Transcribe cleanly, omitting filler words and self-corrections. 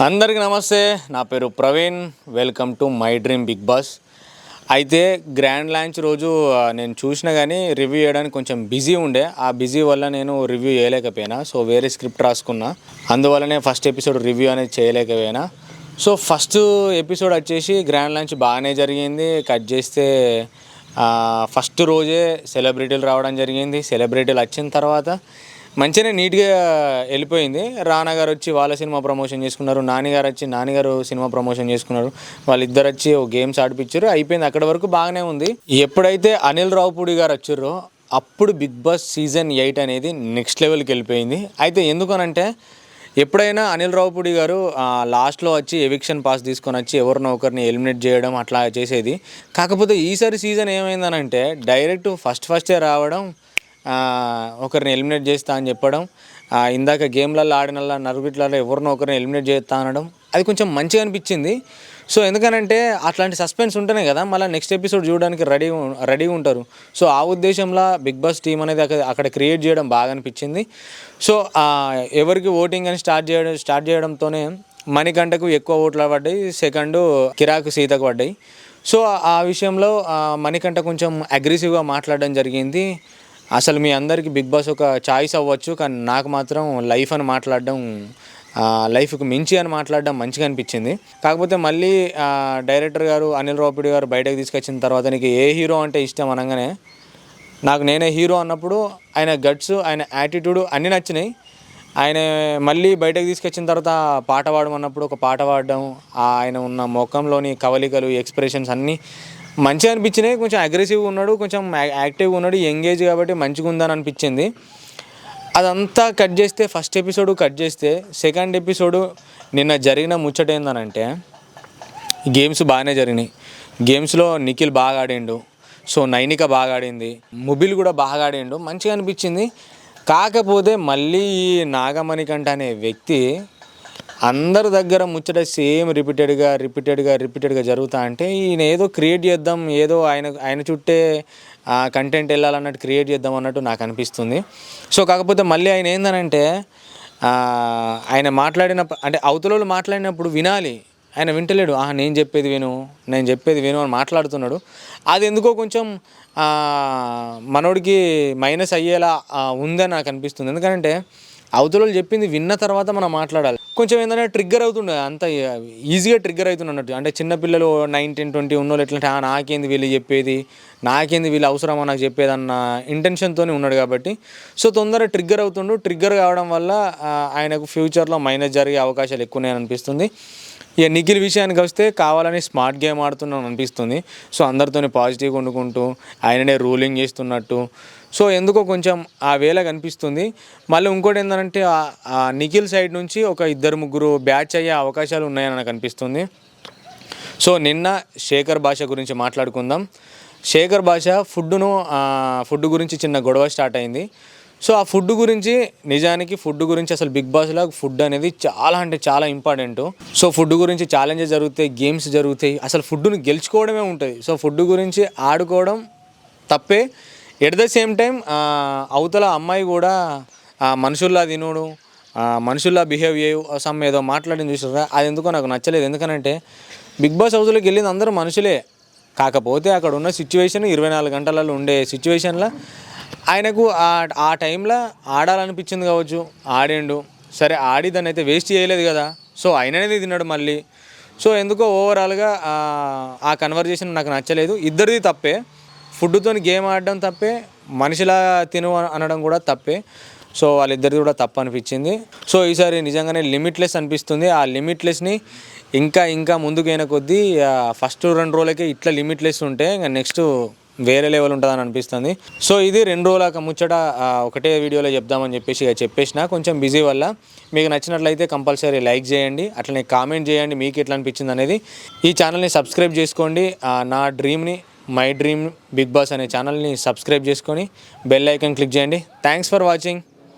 అందరికీ నమస్తే. నా పేరు Praveen. Welcome to my dream Bigg Boss. అయితే గ్రాండ్ లాంచ్ రోజు నేను చూసినా కానీ రివ్యూ చేయడానికి కొంచెం బిజీ ఉండే. ఆ బిజీ వల్ల నేను రివ్యూ చేయలేకపోయినా. సో వేరే స్క్రిప్ట్ రాసుకున్నా, అందువల్లనే ఫస్ట్ ఎపిసోడ్ రివ్యూ అనేది చేయలేకపోయినా. సో ఫస్ట్ ఎపిసోడ్ వచ్చేసి గ్రాండ్ లాంచ్ బాగానే జరిగింది. కట్ చేస్తే ఫస్ట్ రోజే సెలబ్రిటీలు రావడం జరిగింది. సెలబ్రిటీలు వచ్చిన తర్వాత మంచిగానే నీట్గా వెళ్ళిపోయింది. రానా గారు వచ్చి వాళ్ళ సినిమా ప్రమోషన్ చేసుకున్నారు, నానిగారు వచ్చి నానిగారు సినిమా ప్రమోషన్ చేసుకున్నారు. వాళ్ళిద్దరు వచ్చి ఓ గేమ్స్ ఆడిపించారు, అయిపోయింది. అక్కడ వరకు బాగానే ఉంది. ఎప్పుడైతే అనిల్ రావుపూడి గారు వచ్చారో అప్పుడు బిగ్ బాస్ సీజన్ 8 అనేది నెక్స్ట్ లెవెల్కి వెళ్ళిపోయింది. అయితే ఎందుకనంటే ఎప్పుడైనా అనిల్ రావుపూడి గారు లాస్ట్లో వచ్చి ఎవిక్షన్ పాస్ తీసుకొని వచ్చి ఎవరినో ఒకరిని ఎలిమినేట్ చేయడం అట్లా చేసేది. కాకపోతే ఈసారి సీజన్ ఏమైందనంటే డైరెక్ట్ ఫస్టే రావడం, ఒకరిని ఎలిమినేట్ చేస్తా అని చెప్పడం, ఇందాక గేమ్లలో ఆడినలా నలుగురిలో ఎవరినో ఒకరిని ఎలిమినేట్ చేస్తా అనడం, అది కొంచెం మంచిగా అనిపించింది. సో ఎందుకనంటే అట్లాంటి సస్పెన్స్ ఉంటేనే కదా మళ్ళీ నెక్స్ట్ ఎపిసోడ్ చూడడానికి రెడీగా ఉంటారు. సో ఆ ఉద్దేశంలో బిగ్ బాస్ టీం అనేది అక్కడ క్రియేట్ చేయడం బాగా అనిపించింది. సో ఎవరికి ఓటింగ్ అని స్టార్ట్ చేయడంతోనే మణికంఠకు ఎక్కువ ఓట్లు పడ్డాయి, సెకండ్ కిరాకు సీతకు పడ్డాయి. సో ఆ విషయంలో మణికంఠ కొంచెం అగ్రెసివ్గా మాట్లాడడం జరిగింది. అసలు మీ అందరికీ బిగ్ బాస్ ఒక చాయిస్ అవ్వచ్చు, కానీ నాకు మాత్రం లైఫ్ అని మాట్లాడడం, లైఫ్కి మించి అని మాట్లాడడం మంచిగా అనిపించింది. కాకపోతే మళ్ళీ డైరెక్టర్ గారు అనిల్ రావుపూడి గారు బయటకు తీసుకొచ్చిన తర్వాత నీకు ఏ హీరో అంటే ఇష్టం అనగానే నాకు నేనే హీరో అన్నప్పుడు ఆయన గట్స్, ఆయన యాటిట్యూడ్ అన్నీ నచ్చినాయి. ఆయన మళ్ళీ బయటకు తీసుకొచ్చిన తర్వాత పాట పాడమన్నప్పుడు ఒక పాట పాడడం, ఆయన ఉన్న ముఖంలోని కవలికలు, ఎక్స్ప్రెషన్స్ అన్నీ మంచిగా అనిపించినాయి. కొంచెం అగ్రెసివ్గా ఉన్నాడు, కొంచెం యాక్టివ్గా ఉన్నాడు, యంగేజ్ కాబట్టి మంచిగా ఉందని అనిపించింది. అదంతా కట్ చేస్తే ఫస్ట్ ఎపిసోడ్ కట్ చేస్తే సెకండ్ ఎపిసోడు నిన్న జరిగిన ముచ్చట ఏందనంటే గేమ్స్ బాగానే జరిగినాయి. గేమ్స్లో నిఖిల్ బాగా ఆడిండు, సో నైనిక బాగా ఆడింది, ముబిల్ కూడా బాగా ఆడిండు, మంచిగా అనిపించింది. కాకపోతే మళ్ళీ ఈ నాగమణికంఠ అనే వ్యక్తి అందరి దగ్గర ముచ్చట సేమ్ రిపీటెడ్గా జరుగుతా అంటే ఈయన ఏదో క్రియేట్ చేద్దాం, ఏదో ఆయన చుట్టే కంటెంట్ వెళ్ళాలన్నట్టు క్రియేట్ చేద్దాం అన్నట్టు నాకు అనిపిస్తుంది. సో కాకపోతే మళ్ళీ ఆయన ఏందనంటే ఆయన అంటే అవతల మాట్లాడినప్పుడు వినాలి, ఆయన వింటలేడు. నేను చెప్పేది విను అని మాట్లాడుతున్నాడు. అది ఎందుకో కొంచెం మనోడికి మైనస్ అయ్యేలా ఉందని నాకు అనిపిస్తుంది. ఎందుకంటే అవతల చెప్పింది విన్న తర్వాత మనం మాట్లాడాలి. కొంచెం ఏంటంటే ట్రిగ్గర్ అవుతుండే, అంత ఈజీగా ట్రిగ్గర్ అవుతున్నట్టు. అంటే చిన్నపిల్లలు 9, 10, 20 ఉన్నోళ్ళు ఎట్లంటే నాకేంది వీళ్ళు చెప్పేది, నాకేంది వీళ్ళు అవసరమో నాకు చెప్పేది అన్న ఇంటెన్షన్తో ఉన్నాడు కాబట్టి సో తొందరగా ట్రిగ్గర్ కావడం వల్ల ఆయనకు ఫ్యూచర్లో మైనస్ జరిగే అవకాశాలు ఎక్కువనే అనిపిస్తుంది. ఇక నిఖిల్ విషయానికి వస్తే కావాలని స్మార్ట్ గేమ్ ఆడుతున్నాను అనిపిస్తుంది. సో అందరితో పాజిటివ్గా వండుకుంటూ ఆయననే రూలింగ్ చేస్తున్నట్టు, సో ఎందుకో కొంచెం ఆ వేళ కనిపిస్తుంది. మళ్ళీ ఇంకోటి ఏంటంటే నిఖిల్ సైడ్ నుంచి ఒక 2-3 బ్యాచ్ అయ్యే అవకాశాలు ఉన్నాయని నాకు అనిపిస్తుంది. సో నిన్న శేఖర్ భాష గురించి మాట్లాడుకుందాం. శేఖర్ భాష ఫుడ్ గురించి చిన్న గొడవ స్టార్ట్ అయింది. సో ఆ ఫుడ్ గురించి అసలు బిగ్ బాస్లో ఫుడ్ అనేది చాలా అంటే చాలా ఇంపార్టెంట్. సో ఫుడ్ గురించి ఛాలెంజెస్ జరుగుతాయి, గేమ్స్ జరుగుతాయి, అసలు ఫుడ్ని గెలుచుకోవడమే ఉంటుంది. సో ఫుడ్ గురించి ఆడుకోవడం తప్పే. ఎట్ ద సేమ్ టైం అవతల అమ్మాయి కూడా మనుషుల్లా తినడు, మనుషుల్లా బిహేవ్ చేయు ఏదో మాట్లాడింది చూసారా, అది ఎందుకో నాకు నచ్చలేదు. ఎందుకనంటే బిగ్ బాస్ హౌస్లోకి వెళ్ళింది అందరూ మనుషులే, కాకపోతే అక్కడ ఉన్న సిచ్యువేషన్ 24 గంటలలో ఉండే సిచ్యువేషన్లో ఆయనకు ఆ టైంలో ఆడాలనిపించింది కావచ్చు, ఆడిండు. సరే ఆడి దాన్ని అయితే వేస్ట్ చేయలేదు కదా, సో ఆయననేది తిన్నాడు మళ్ళీ. సో ఎందుకో ఓవరాల్గా ఆ కన్వర్జేషన్ నాకు నచ్చలేదు. ఇద్దరిది తప్పే, ఫుడ్తో గేమ్ ఆడడం తప్పే, మనిషిలా తిను అనడం కూడా తప్పే. సో వాళ్ళిద్దరిది కూడా తప్పు అనిపించింది. సో ఈసారి నిజంగానే లిమిట్లెస్ అనిపిస్తుంది. ఆ లిమిట్లెస్ని ఇంకా ముందుకైన కొద్దీ ఫస్ట్ 2 రోజులకే ఇట్లా లిమిట్లెస్ ఉంటే ఇంకా నెక్స్ట్ వేరే లెవెల్ ఉంటుందని అనిపిస్తుంది. సో ఇది 2 రోజుల ముచ్చట ఒకటే వీడియోలో చెప్దామని చెప్పేసిన కొంచెం బిజీ వల్ల. మీకు నచ్చినట్లయితే కంపల్సరీ లైక్ చేయండి, అట్లనే కామెంట్ చేయండి మీకు ఎట్లా అనిపించింది అనేది. ఈ ఛానల్ని సబ్స్క్రైబ్ చేసుకోండి. నా డ్రీమ్ని మై డ్రీమ్ బిగ్ బాస్ అనే ఛానల్ని సబ్స్క్రైబ్ చేసుకొని బెల్ ఐకాన్ క్లిక్ చేయండి. Thanks for watching.